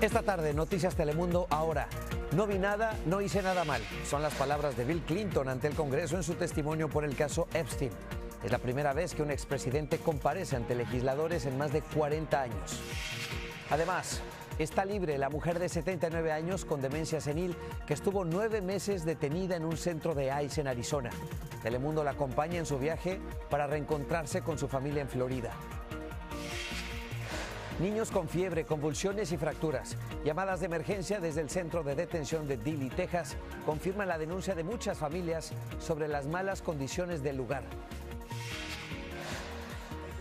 Esta tarde, Noticias Telemundo ahora. No vi nada, no hice nada mal. Son las palabras de Bill Clinton ante el Congreso en su testimonio por el caso Epstein. Es la primera vez que un expresidente comparece ante legisladores en más de 40 años. Además, está libre la mujer de 79 años con demencia senil que estuvo 9 meses detenida en un centro de ICE en Arizona. Telemundo la acompaña en su viaje para reencontrarse con su familia en Florida. Niños con fiebre, convulsiones y fracturas. Llamadas de emergencia desde el centro de detención de Dilley, Texas, confirman la denuncia de muchas familias sobre las malas condiciones del lugar.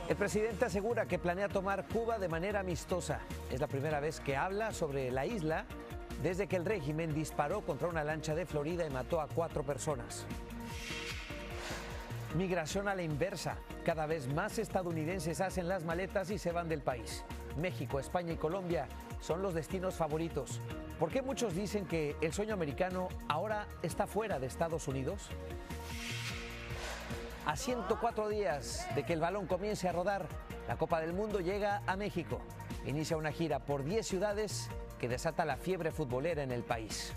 El presidente asegura que planea tomar Cuba de manera amistosa. Es la primera vez que habla sobre la isla desde que el régimen disparó contra una lancha de Florida y mató a 4 personas. Migración a la inversa. Cada vez más estadounidenses hacen las maletas y se van del país. México, España y Colombia son los destinos favoritos. ¿Por qué muchos dicen que el sueño americano ahora está fuera de Estados Unidos? A 104 días de que el balón comience a rodar, la Copa del Mundo llega a México. Inicia una gira por 10 ciudades que desata la fiebre futbolera en el país.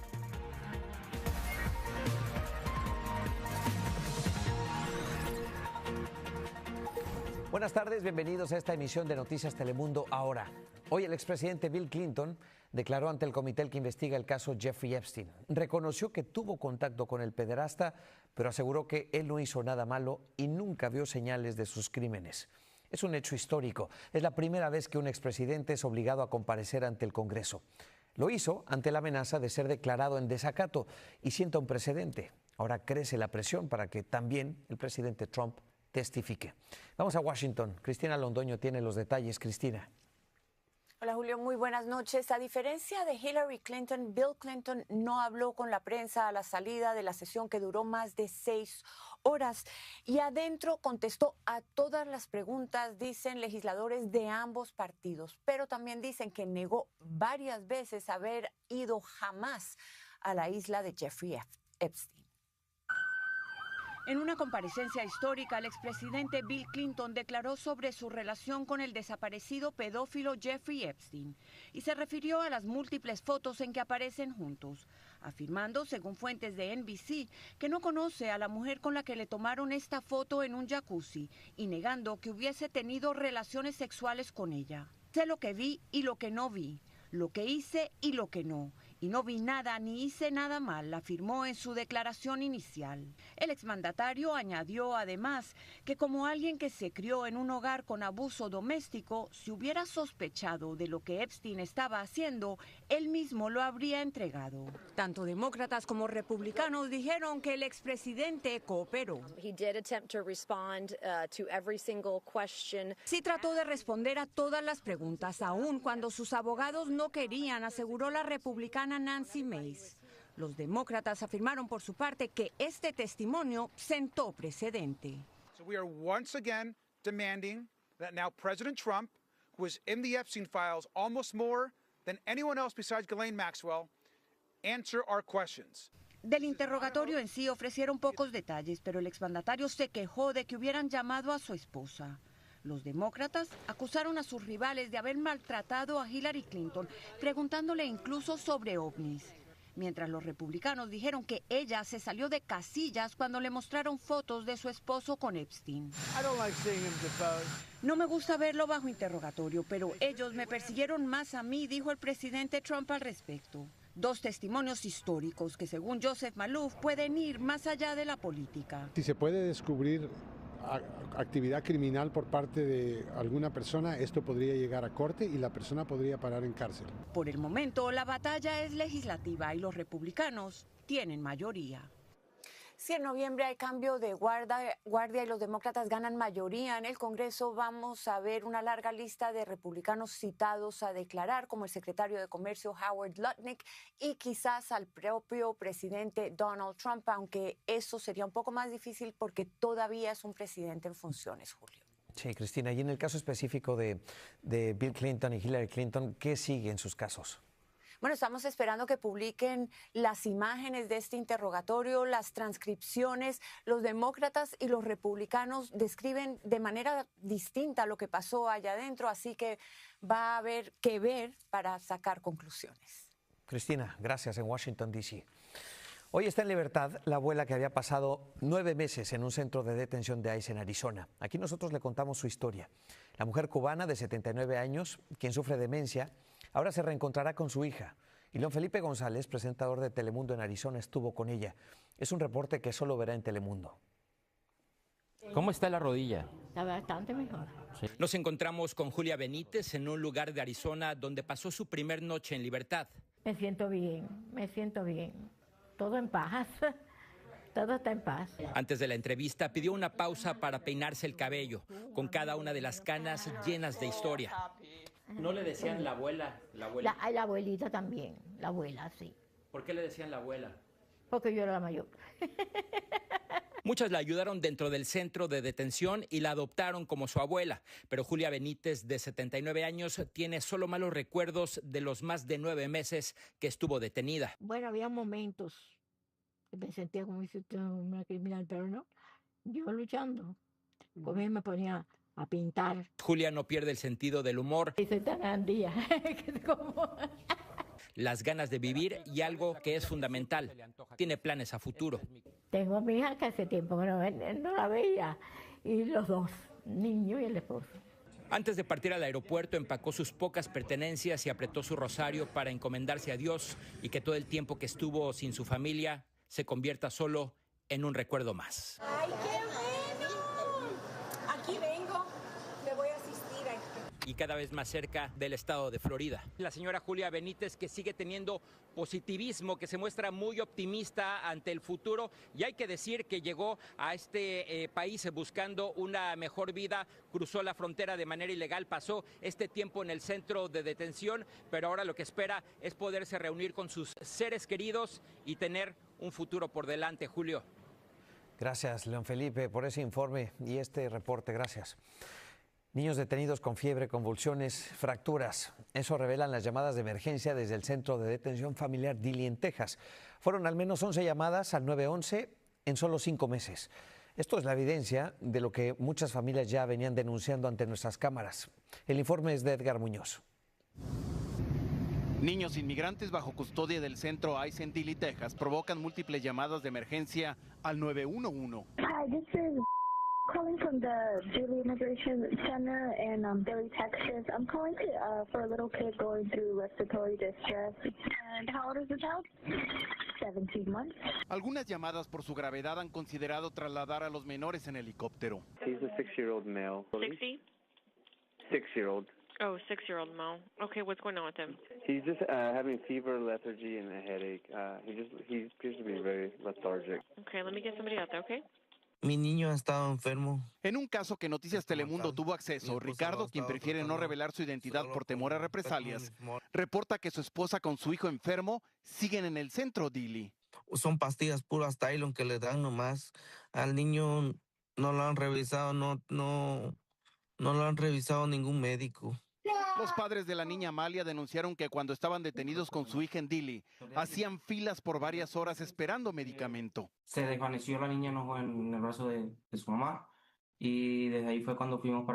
Buenas tardes, bienvenidos a esta emisión de Noticias Telemundo ahora. Hoy el expresidente Bill Clinton declaró ante el comité que investiga el caso Jeffrey Epstein. Reconoció que tuvo contacto con el pederasta, pero aseguró que él no hizo nada malo y nunca vio señales de sus crímenes. Es un hecho histórico. Es la primera vez que un expresidente es obligado a comparecer ante el Congreso. Lo hizo ante la amenaza de ser declarado en desacato y sienta un precedente. Ahora crece la presión para que también el presidente Trump testifique. Vamos a Washington. Cristina Londoño tiene los detalles. Cristina. Hola Julio, muy buenas noches. A diferencia de Hillary Clinton, Bill Clinton no habló con la prensa a la salida de la sesión que duró más de 6 horas y adentro contestó a todas las preguntas, dicen legisladores de ambos partidos, pero también dicen que negó varias veces haber ido jamás a la isla de Jeffrey Epstein. En una comparecencia histórica, el expresidente Bill Clinton declaró sobre su relación con el desaparecido pedófilo Jeffrey Epstein y se refirió a las múltiples fotos en que aparecen juntos, afirmando, según fuentes de NBC, que no conoce a la mujer con la que le tomaron esta foto en un jacuzzi y negando que hubiese tenido relaciones sexuales con ella. Sé lo que vi y lo que no vi, lo que hice y lo que no. Y no vi nada ni hice nada mal, afirmó en su declaración inicial. El exmandatario añadió además que como alguien que se crió en un hogar con abuso doméstico, si hubiera sospechado de lo que Epstein estaba haciendo, él mismo lo habría entregado. Tanto demócratas como republicanos dijeron que el expresidente cooperó. Sí trató de responder a todas las preguntas, aun cuando sus abogados no querían, aseguró la republicana Nancy Mace. Los demócratas afirmaron por su parte que este testimonio sentó precedente. So we are once again demanding that now President Trump, who is in the Epstein files almost more than anyone else besides Ghislaine Maxwell, answer our questions. Del interrogatorio en sí ofrecieron pocos detalles, pero el exmandatario se quejó de que hubieran llamado a su esposa. Los demócratas acusaron a sus rivales de haber maltratado a Hillary Clinton, preguntándole incluso sobre ovnis. Mientras los republicanos dijeron que ella se salió de casillas cuando le mostraron fotos de su esposo con Epstein. No me gusta verlo bajo interrogatorio, pero ellos me persiguieron más a mí, dijo el presidente Trump al respecto. 2 testimonios históricos que, según Joseph Maloof, pueden ir más allá de la política. Si se puede descubrir actividad criminal por parte de alguna persona, esto podría llegar a corte y la persona podría parar en cárcel. Por el momento, la batalla es legislativa y los republicanos tienen mayoría. Si en noviembre hay cambio de guardia y los demócratas ganan mayoría en el Congreso, vamos a ver una larga lista de republicanos citados a declarar, como el secretario de Comercio Howard Lutnick y quizás al propio presidente Donald Trump, aunque eso sería un poco más difícil porque todavía es un presidente en funciones, Julio. Sí, Cristina, y en el caso específico de Bill Clinton y Hillary Clinton, ¿qué sigue en sus casos? Bueno, estamos esperando que publiquen las imágenes de este interrogatorio, las transcripciones. Los demócratas y los republicanos describen de manera distinta lo que pasó allá adentro, así que va a haber que ver para sacar conclusiones. Cristina, gracias en Washington, D.C. Hoy está en libertad la abuela que había pasado 9 meses en un centro de detención de ICE en Arizona. Aquí nosotros le contamos su historia. La mujer cubana de 79 años, quien sufre demencia, ahora se reencontrará con su hija. Y León Felipe González, presentador de Telemundo en Arizona, estuvo con ella. Es un reporte que solo verá en Telemundo. ¿Cómo está la rodilla? Está bastante mejor. Sí. Nos encontramos con Julia Benítez en un lugar de Arizona donde pasó su primer noche en libertad. Me siento bien, me siento bien. Todo en paz, todo está en paz. Antes de la entrevista pidió una pausa para peinarse el cabello, con cada una de las canas llenas de historia. ¿No le decían la abuela? La abuelita también, la abuela, sí. ¿Por qué le decían la abuela? Porque yo era la mayor. Muchas la ayudaron dentro del centro de detención y la adoptaron como su abuela. Pero Julia Benítez, de 79 años, tiene solo malos recuerdos de los más de 9 meses que estuvo detenida. Bueno, había momentos que me sentía como si fuera una criminal, pero no. Yo luchando. Pues me ponía a pintar. Julia no pierde el sentido del humor. Y soy tan andía. Las ganas de vivir y algo que es fundamental, tiene planes a futuro. Tengo a mi hija que hace tiempo que no la veía, y los dos, niño y el esposo. Antes de partir al aeropuerto, empacó sus pocas pertenencias y apretó su rosario para encomendarse a Dios y que todo el tiempo que estuvo sin su familia se convierta solo en un recuerdo más. ¡Ay, qué bueno! Aquí vengo, me voy a asistir. Y cada vez más cerca del estado de Florida. La señora Julia Benítez, que sigue teniendo positivismo, que se muestra muy optimista ante el futuro, y hay que decir que llegó a este país buscando una mejor vida, cruzó la frontera de manera ilegal, pasó este tiempo en el centro de detención, pero ahora lo que espera es poderse reunir con sus seres queridos y tener un futuro por delante. Julio. Gracias, León Felipe, por ese informe y este reporte. Gracias. Niños detenidos con fiebre, convulsiones, fracturas. Eso revelan las llamadas de emergencia desde el Centro de Detención Familiar Dilley en Texas. Fueron al menos 11 llamadas al 911 en solo 5 meses. Esto es la evidencia de lo que muchas familias ya venían denunciando ante nuestras cámaras. El informe es de Edgar Muñoz. Niños inmigrantes bajo custodia del centro ICE en Dilley, Texas, provocan múltiples llamadas de emergencia al 911. Hi, this is calling from the Dilley Immigration Center in Dilley, Texas. I'm calling for a little kid going through respiratory distress. And how old is the child? 17 months. Algunas llamadas por su gravedad han considerado trasladar a los menores en helicóptero. He's a 6-year-old male. 60? 6-year-old. Oh, 6-year-old male. Okay, what's going on with him? He's just having fever, lethargy, and a headache. He appears to be very lethargic. Okay, let me get somebody out there, okay? Mi niño ha estado enfermo. En un caso que Noticias Telemundo tuvo acceso, Ricardo, quien prefiere no revelar su identidad por temor a represalias, reporta que su esposa con su hijo enfermo siguen en el centro Dilley. Son pastillas puras Tylenol que le dan nomás. Al niño no lo han revisado, no lo han revisado ningún médico. Los padres de la niña Amalia denunciaron que cuando estaban detenidos con su hija en Dilley, hacían filas por varias horas esperando medicamento. Se desvaneció la niña en el brazo de su mamá y desde ahí fue cuando fuimos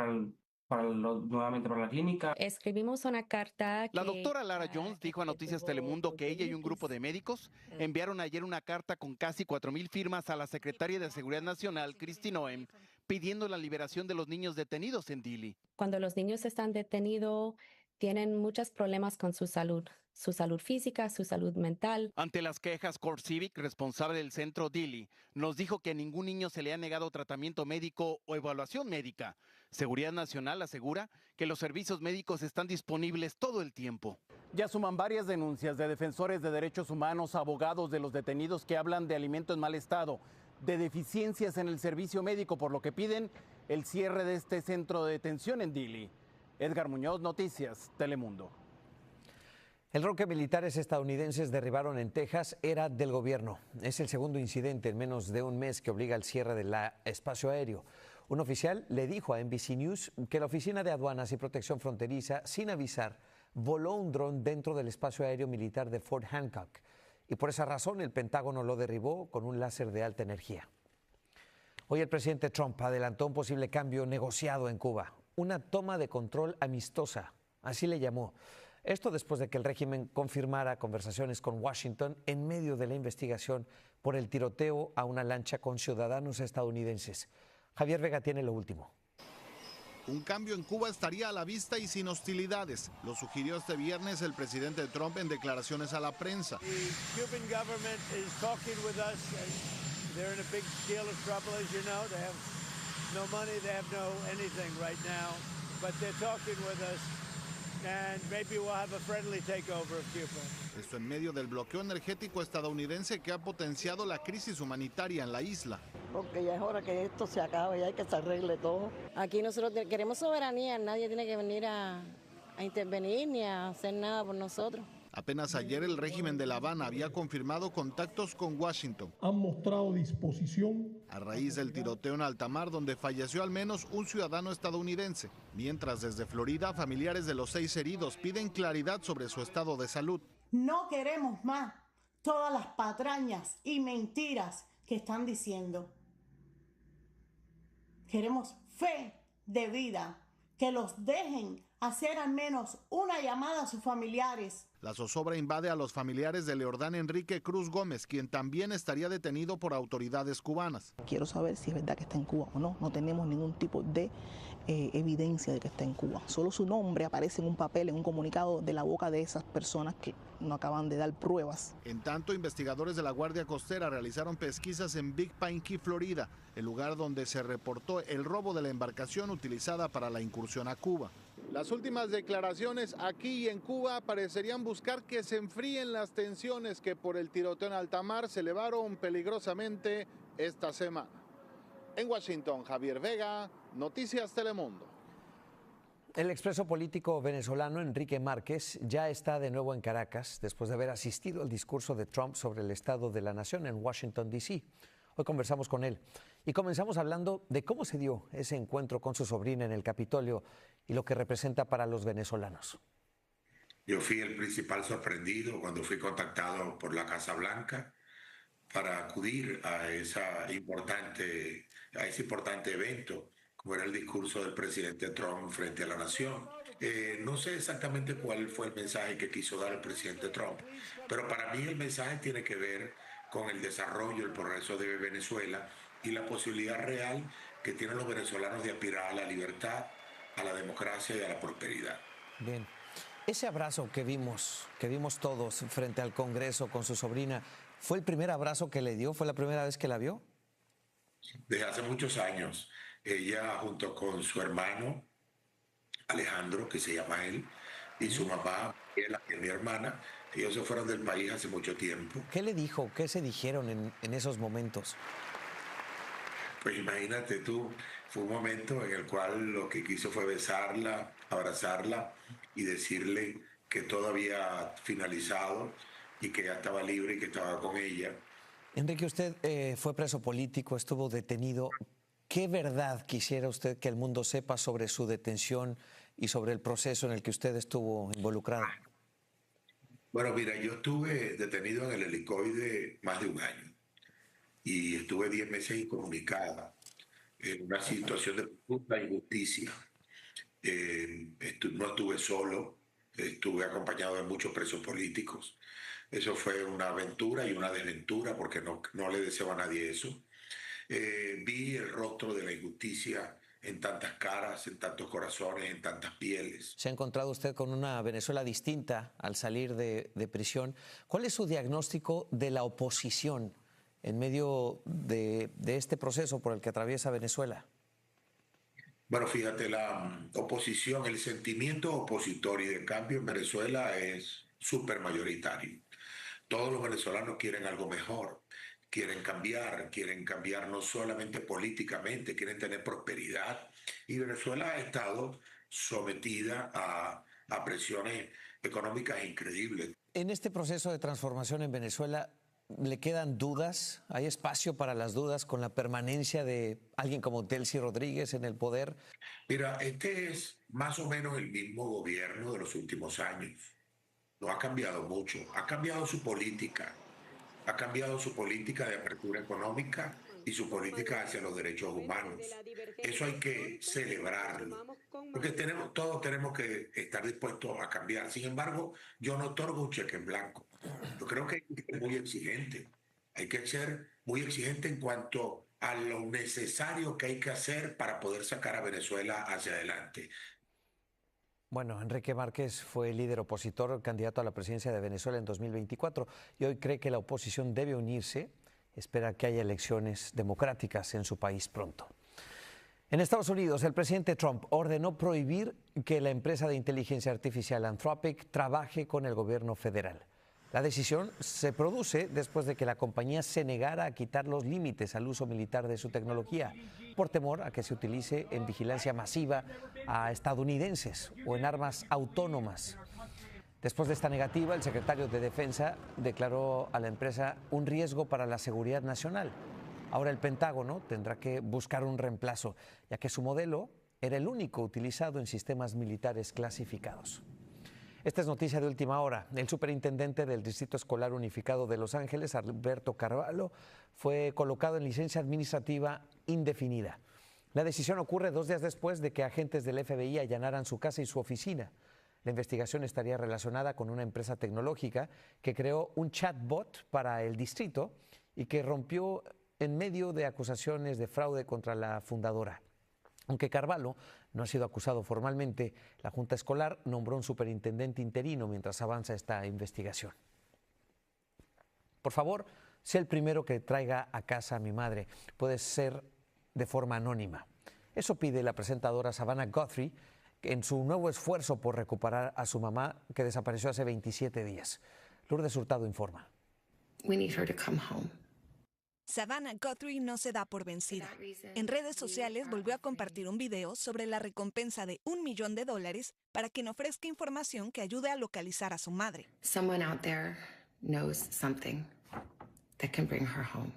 nuevamente para la clínica. Escribimos una carta. La doctora Lara Jones dijo a Noticias Telemundo que ella y un grupo de médicos enviaron ayer una carta con casi 4,000 firmas a la secretaria de Seguridad Nacional, Kristi Noem, pidiendo la liberación de los niños detenidos en Dilley. Cuando los niños están detenidos, tienen muchos problemas con su salud física, su salud mental. Ante las quejas, CoreCivic, responsable del centro Dilley, nos dijo que a ningún niño se le ha negado tratamiento médico o evaluación médica. Seguridad Nacional asegura que los servicios médicos están disponibles todo el tiempo. Ya suman varias denuncias de defensores de derechos humanos, abogados de los detenidos que hablan de alimento en mal estado, de deficiencias en el servicio médico, por lo que piden el cierre de este centro de detención en Dilley. Edgar Muñoz, Noticias Telemundo. El dron que militares estadounidenses derribaron en Texas era del gobierno. Es el segundo incidente en menos de un mes que obliga al cierre del espacio aéreo. Un oficial le dijo a NBC News que la Oficina de Aduanas y Protección Fronteriza, sin avisar, voló un dron dentro del espacio aéreo militar de Fort Hancock y por esa razón el Pentágono lo derribó con un láser de alta energía. Hoy el presidente Trump adelantó un posible cambio negociado en Cuba, una toma de control amistosa, así le llamó. Esto después de que el régimen confirmara conversaciones con Washington en medio de la investigación por el tiroteo a una lancha con ciudadanos estadounidenses. Javier Vega tiene lo último. Un cambio en Cuba estaría a la vista y sin hostilidades. Lo sugirió este viernes el presidente Trump en declaraciones a la prensa. They're in a big deal of trouble, as you know. They have no money, they have no anything right now. But they're talking with us, and maybe we'll have a friendly takeover of Cuba. Esto en medio del bloqueo energético estadounidense que ha potenciado la crisis humanitaria en la isla. Porque ya es hora que esto se acabe, ya hay que se arregle todo. Aquí nosotros queremos soberanía, nadie tiene que venir a intervenir ni a hacer nada por nosotros. Apenas ayer el régimen de La Habana había confirmado contactos con Washington. Han mostrado disposición a raíz del tiroteo en alta mar donde falleció al menos un ciudadano estadounidense. Mientras desde Florida, familiares de los 6 heridos piden claridad sobre su estado de salud. No queremos más todas las patrañas y mentiras que están diciendo. Queremos fe de vida, que los dejen hacer al menos una llamada a sus familiares. La zozobra invade a los familiares de Leordán Enrique Cruz Gómez, quien también estaría detenido por autoridades cubanas. Quiero saber si es verdad que está en Cuba o no. No tenemos ningún tipo de evidencia de que está en Cuba. Solo su nombre aparece en un papel, en un comunicado de la boca de esas personas que no acaban de dar pruebas. En tanto, investigadores de la Guardia Costera realizaron pesquisas en Big Pine Key, Florida, el lugar donde se reportó el robo de la embarcación utilizada para la incursión a Cuba. Las últimas declaraciones aquí y en Cuba parecerían buscar que se enfríen las tensiones que por el tiroteo en alta mar se elevaron peligrosamente esta semana. En Washington, Javier Vega, Noticias Telemundo. El expreso político venezolano Enrique Márquez ya está de nuevo en Caracas después de haber asistido al discurso de Trump sobre el estado de la nación en Washington, D.C. Hoy conversamos con él y comenzamos hablando de cómo se dio ese encuentro con su sobrina en el Capitolio y lo que representa para los venezolanos. Yo fui el principal sorprendido cuando fui contactado por la Casa Blanca para acudir a ese importante evento, como era el discurso del presidente Trump frente a la nación. No sé exactamente cuál fue el mensaje que quiso dar el presidente Trump, pero para mí el mensaje tiene que ver con el desarrollo, el progreso de Venezuela y la posibilidad real que tienen los venezolanos de aspirar a la libertad, a la democracia y a la prosperidad. Bien. Ese abrazo que vimos todos frente al Congreso con su sobrina, ¿fue el primer abrazo que le dio? ¿Fue la primera vez que la vio? Desde hace muchos años. Ella junto con su hermano Alejandro, que se llama él, y su mamá, que es mi hermana, ellos se fueron del país hace mucho tiempo. ¿Qué le dijo? ¿Qué se dijeron en esos momentos? Pues imagínate tú, fue un momento en el cual lo que quiso fue besarla, abrazarla y decirle que todo había finalizado y que ya estaba libre y que estaba con ella. Enrique, usted fue preso político, estuvo detenido. ¿Qué verdad quisiera usted que el mundo sepa sobre su detención y sobre el proceso en el que usted estuvo involucrado? Bueno, mira, yo estuve detenido en el helicoide más de un año y estuve 10 meses incomunicada en una situación de profunda injusticia. No estuve solo, estuve acompañado de muchos presos políticos. Eso fue una aventura y una desventura porque no le deseo a nadie eso. Vi el rostro de la injusticia en tantas caras, en tantos corazones, en tantas pieles. Se ha encontrado usted con una Venezuela distinta al salir de prisión. ¿Cuál es su diagnóstico de la oposición en medio de este proceso por el que atraviesa Venezuela? Bueno, fíjate, la oposición, el sentimiento opositor y de cambio en Venezuela es súper mayoritario. Todos los venezolanos quieren algo mejor. Quieren cambiar no solamente políticamente, quieren tener prosperidad. Y Venezuela ha estado sometida a presiones económicas increíbles. En este proceso de transformación en Venezuela, le quedan dudas? ¿Hay espacio para las dudas con la permanencia de alguien como Delcy Rodríguez en el poder? Mira, este es más o menos el mismo gobierno de los últimos años. No ha cambiado mucho. Ha cambiado su política. Ha cambiado su política de apertura económica y su política hacia los derechos humanos. Eso hay que celebrarlo, porque todos tenemos que estar dispuestos a cambiar. Sin embargo, yo no otorgo un cheque en blanco. Yo creo que hay que ser muy exigente. Hay que ser muy exigente en cuanto a lo necesario que hay que hacer para poder sacar a Venezuela hacia adelante. Bueno, Enrique Márquez fue líder opositor, candidato a la presidencia de Venezuela en 2024 y hoy cree que la oposición debe unirse. Espera que haya elecciones democráticas en su país pronto. En Estados Unidos, el presidente Trump ordenó prohibir que la empresa de inteligencia artificial Anthropic trabaje con el gobierno federal. La decisión se produce después de que la compañía se negara a quitar los límites al uso militar de su tecnología, por temor a que se utilice en vigilancia masiva a estadounidenses o en armas autónomas. Después de esta negativa, el secretario de Defensa declaró a la empresa un riesgo para la seguridad nacional. Ahora el Pentágono tendrá que buscar un reemplazo, ya que su modelo era el único utilizado en sistemas militares clasificados. Esta es noticia de última hora. El superintendente del Distrito Escolar Unificado de Los Ángeles, Alberto Carvalho, fue colocado en licencia administrativa indefinida. La decisión ocurre 2 días después de que agentes del FBI allanaran su casa y su oficina. La investigación estaría relacionada con una empresa tecnológica que creó un chatbot para el distrito y que rompió en medio de acusaciones de fraude contra la fundadora. Aunque Carvalho no ha sido acusado formalmente, la Junta Escolar nombró un superintendente interino mientras avanza esta investigación. Por favor, sé el primero que traiga a casa a mi madre. Puede ser de forma anónima. Eso pide la presentadora Savannah Guthrie en su nuevo esfuerzo por recuperar a su mamá, que desapareció hace 27 días. Lourdes Hurtado informa. We need her to come home. Savannah Guthrie no se da por vencida. En redes sociales volvió a compartir un video sobre la recompensa de $1 millón para quien ofrezca información que ayude a localizar a su madre. Someone out there knows something that can bring her home.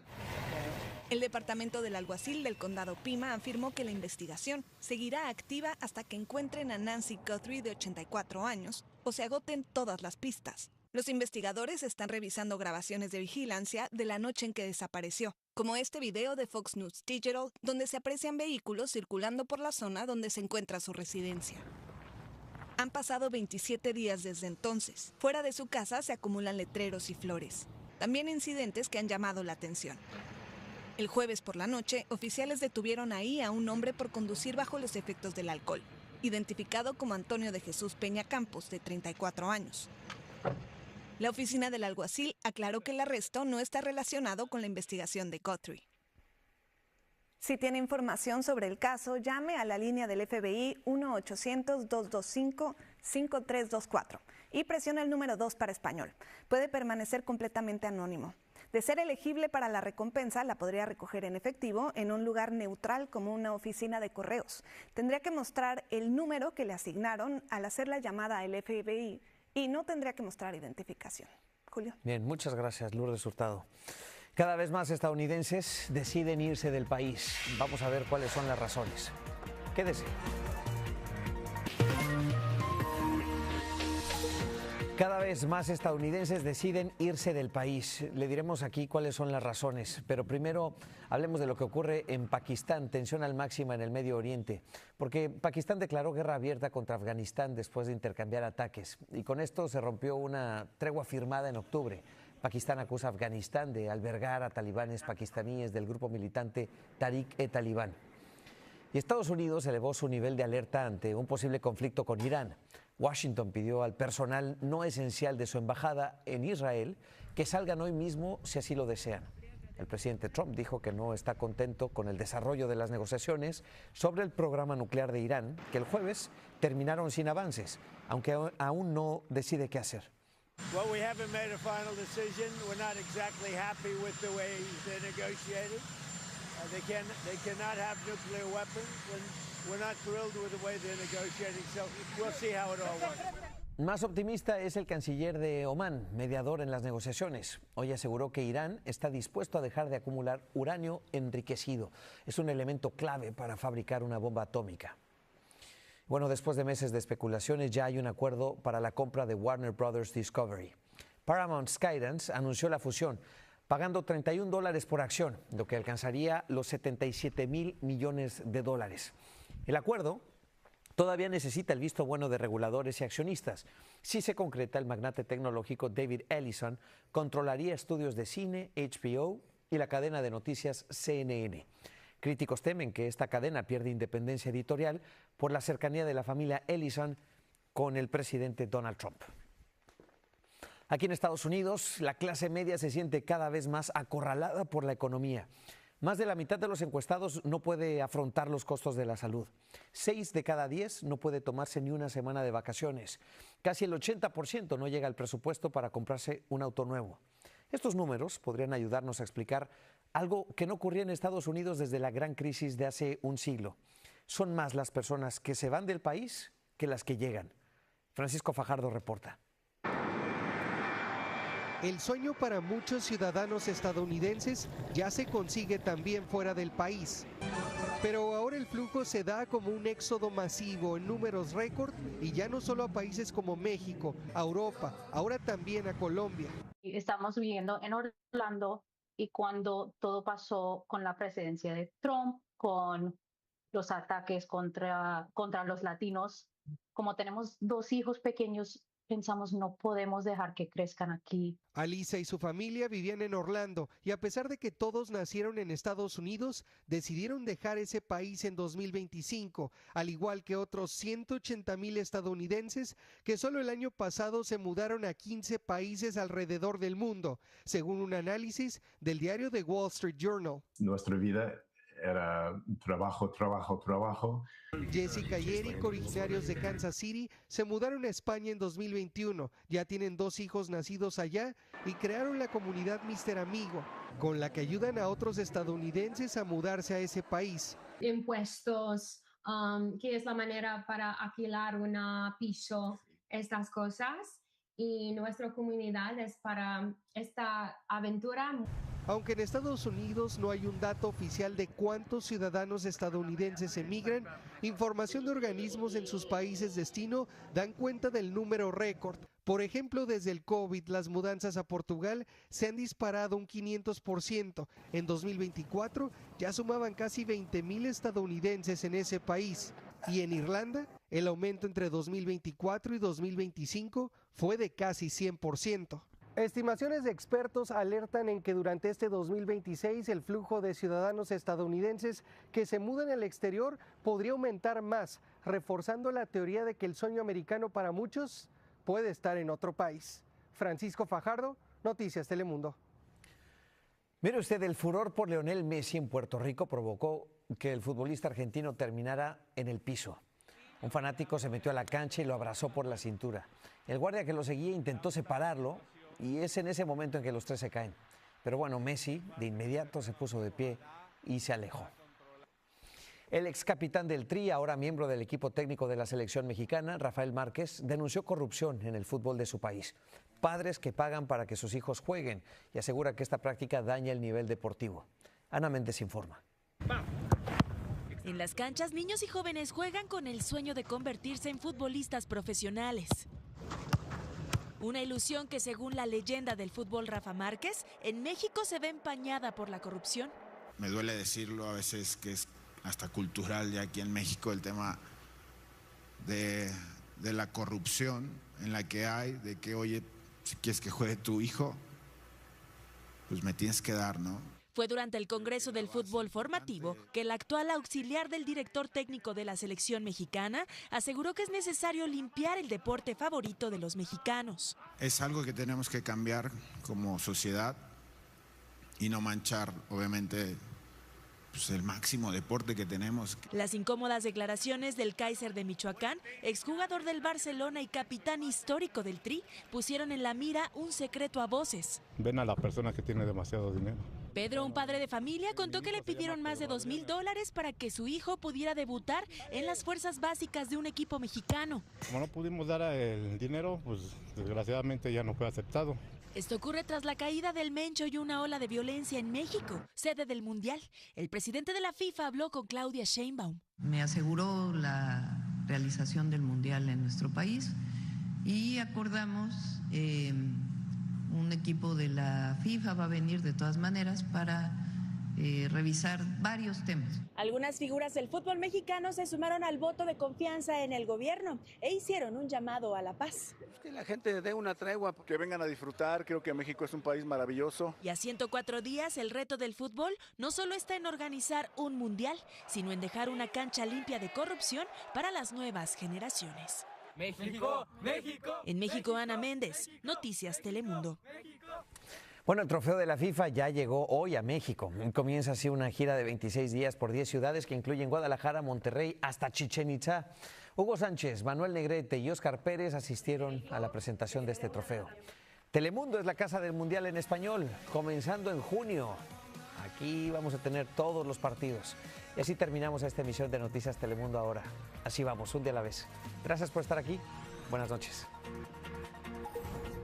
El departamento del alguacil del condado Pima afirmó que la investigación seguirá activa hasta que encuentren a Nancy Guthrie, de 84 años, o se agoten todas las pistas. Los investigadores están revisando grabaciones de vigilancia de la noche en que desapareció, como este video de Fox News Digital, donde se aprecian vehículos circulando por la zona donde se encuentra su residencia. Han pasado 27 días desde entonces. Fuera de su casa se acumulan letreros y flores. También incidentes que han llamado la atención. El jueves por la noche, oficiales detuvieron ahí a un hombre por conducir bajo los efectos del alcohol, identificado como Antonio de Jesús Peña Campos, de 34 años. La oficina del alguacil aclaró que el arresto no está relacionado con la investigación de Guthrie. Si tiene información sobre el caso, llame a la línea del FBI 1-800-225-5324 y presione el número 2 para español. Puede permanecer completamente anónimo. De ser elegible para la recompensa, la podría recoger en efectivo en un lugar neutral como una oficina de correos. Tendría que mostrar el número que le asignaron al hacer la llamada al FBI y no tendría que mostrar identificación. Julio. Bien, muchas gracias, Lourdes Hurtado. Cada vez más estadounidenses deciden irse del país. Vamos a ver cuáles son las razones. Quédese. Cada vez más estadounidenses deciden irse del país. Le diremos aquí cuáles son las razones, pero primero hablemos de lo que ocurre en Pakistán, tensión al máximo en el Medio Oriente, porque Pakistán declaró guerra abierta contra Afganistán después de intercambiar ataques, y con esto se rompió una tregua firmada en octubre. Pakistán acusa a Afganistán de albergar a talibanes pakistaníes del grupo militante Tariq-e-Talibán. Y Estados Unidos elevó su nivel de alerta ante un posible conflicto con Irán. Washington pidió al personal no esencial de su embajada en Israel que salgan hoy mismo si así lo desean. El presidente Trump dijo que no está contento con el desarrollo de las negociaciones sobre el programa nuclear de Irán, que el jueves terminaron sin avances, aunque aún no decide qué hacer. Well, we haven't made a final decision. We're not exactly happy with the way they negotiated. They cannot have nuclear weapons, and we're not thrilled with the way they're negotiating, so we'll see how it all works. Más optimista es el canciller de Omán, mediador en las negociaciones. Hoy aseguró que Irán está dispuesto a dejar de acumular uranio enriquecido. Es un elemento clave para fabricar una bomba atómica. Bueno, después de meses de especulaciones, ya hay un acuerdo para la compra de Warner Bros. Discovery. Paramount Skydance anunció la fusión, pagando $31 por acción, lo que alcanzaría los $77,000 millones. El acuerdo todavía necesita el visto bueno de reguladores y accionistas. Si se concreta, el magnate tecnológico David Ellison controlaría estudios de cine, HBO y la cadena de noticias CNN. Críticos temen que esta cadena pierde independencia editorial por la cercanía de la familia Ellison con el presidente Donald Trump. Aquí en Estados Unidos, la clase media se siente cada vez más acorralada por la economía. Más de la mitad de los encuestados no puede afrontar los costos de la salud. 6 de cada 10 no puede tomarse ni una semana de vacaciones. Casi el 80% no llega al presupuesto para comprarse un auto nuevo. Estos números podrían ayudarnos a explicar algo que no ocurría en Estados Unidos desde la gran crisis de hace un siglo. Son más las personas que se van del país que las que llegan. Francisco Fajardo reporta. El sueño para muchos ciudadanos estadounidenses ya se consigue también fuera del país. Pero ahora el flujo se da como un éxodo masivo en números récord y ya no solo a países como México, a Europa, ahora también a Colombia. Estamos viviendo en Orlando y cuando todo pasó con la presidencia de Trump, con los ataques contra los latinos, como tenemos 2 hijos pequeños, pensamos no podemos dejar que crezcan aquí. Alisa y su familia vivían en Orlando y a pesar de que todos nacieron en Estados Unidos, decidieron dejar ese país en 2025, al igual que otros 180,000 estadounidenses que solo el año pasado se mudaron a 15 países alrededor del mundo, según un análisis del diario The Wall Street Journal. Nuestra vida era trabajo. Jessica y Eric, originarios de Kansas City, se mudaron a España en 2021. Ya tienen 2 hijos nacidos allá y crearon la comunidad Mr. Amigo, con la que ayudan a otros estadounidenses a mudarse a ese país. Impuestos, que es la manera para alquilar un piso, estas cosas. Y nuestra comunidad es para esta aventura. Aunque en Estados Unidos no hay un dato oficial de cuántos ciudadanos estadounidenses emigran, información de organismos en sus países destino dan cuenta del número récord. Por ejemplo, desde el COVID, las mudanzas a Portugal se han disparado un 500%. En 2024 ya sumaban casi 20,000 estadounidenses en ese país. Y en Irlanda, el aumento entre 2024 y 2025 fue de casi 100%. Estimaciones de expertos alertan en que durante este 2026 el flujo de ciudadanos estadounidenses que se mudan al exterior podría aumentar más, reforzando la teoría de que el sueño americano para muchos puede estar en otro país. Francisco Fajardo, Noticias Telemundo. Mire usted, el furor por Lionel Messi en Puerto Rico provocó que el futbolista argentino terminara en el piso. Un fanático se metió a la cancha y lo abrazó por la cintura. El guardia que lo seguía intentó separarlo y es en ese momento en que los 3 se caen. Pero bueno, Messi de inmediato se puso de pie y se alejó. El ex capitán del Tri, ahora miembro del equipo técnico de la selección mexicana, Rafael Márquez, denunció corrupción en el fútbol de su país. Padres que pagan para que sus hijos jueguen y asegura que esta práctica daña el nivel deportivo. Ana Méndez informa. En las canchas, niños y jóvenes juegan con el sueño de convertirse en futbolistas profesionales. Una ilusión que, según la leyenda del fútbol Rafa Márquez, en México se ve empañada por la corrupción. Me duele decirlo a veces que es hasta cultural ya aquí en México el tema de la corrupción en la que hay, de que, oye, si quieres que juegue tu hijo, pues me tienes que dar, ¿no? Fue durante el Congreso del Fútbol Formativo que el actual auxiliar del director técnico de la selección mexicana aseguró que es necesario limpiar el deporte favorito de los mexicanos. Es algo que tenemos que cambiar como sociedad y no manchar, obviamente, pues el máximo deporte que tenemos. Las incómodas declaraciones del Kaiser de Michoacán, exjugador del Barcelona y capitán histórico del Tri, pusieron en la mira un secreto a voces. Ven a la persona que tiene demasiado dinero. Pedro, un padre de familia, contó que le pidieron más de $2,000 para que su hijo pudiera debutar en las fuerzas básicas de un equipo mexicano. Como no pudimos dar el dinero, pues desgraciadamente ya no fue aceptado. Esto ocurre tras la caída del Mencho y una ola de violencia en México, sede del Mundial. El presidente de la FIFA habló con Claudia Sheinbaum. Me aseguró la realización del Mundial en nuestro país y acordamos un equipo de la FIFA va a venir de todas maneras para revisar varios temas. Algunas figuras del fútbol mexicano se sumaron al voto de confianza en el gobierno e hicieron un llamado a la paz. Que la gente dé una tregua. Que vengan a disfrutar, creo que México es un país maravilloso. Y a 104 días, el reto del fútbol no solo está en organizar un mundial, sino en dejar una cancha limpia de corrupción para las nuevas generaciones. México, México. En México, Ana Méndez, Noticias Telemundo. Bueno, el trofeo de la FIFA ya llegó hoy a México. Comienza así una gira de 26 días por 10 ciudades que incluyen Guadalajara, Monterrey, hasta Chichén Itzá. Hugo Sánchez, Manuel Negrete y Óscar Pérez asistieron a la presentación de este trofeo. Telemundo es la casa del Mundial en español, comenzando en junio. Aquí vamos a tener todos los partidos. Y así terminamos esta emisión de Noticias Telemundo ahora. Así vamos, un día a la vez. Gracias por estar aquí. Buenas noches.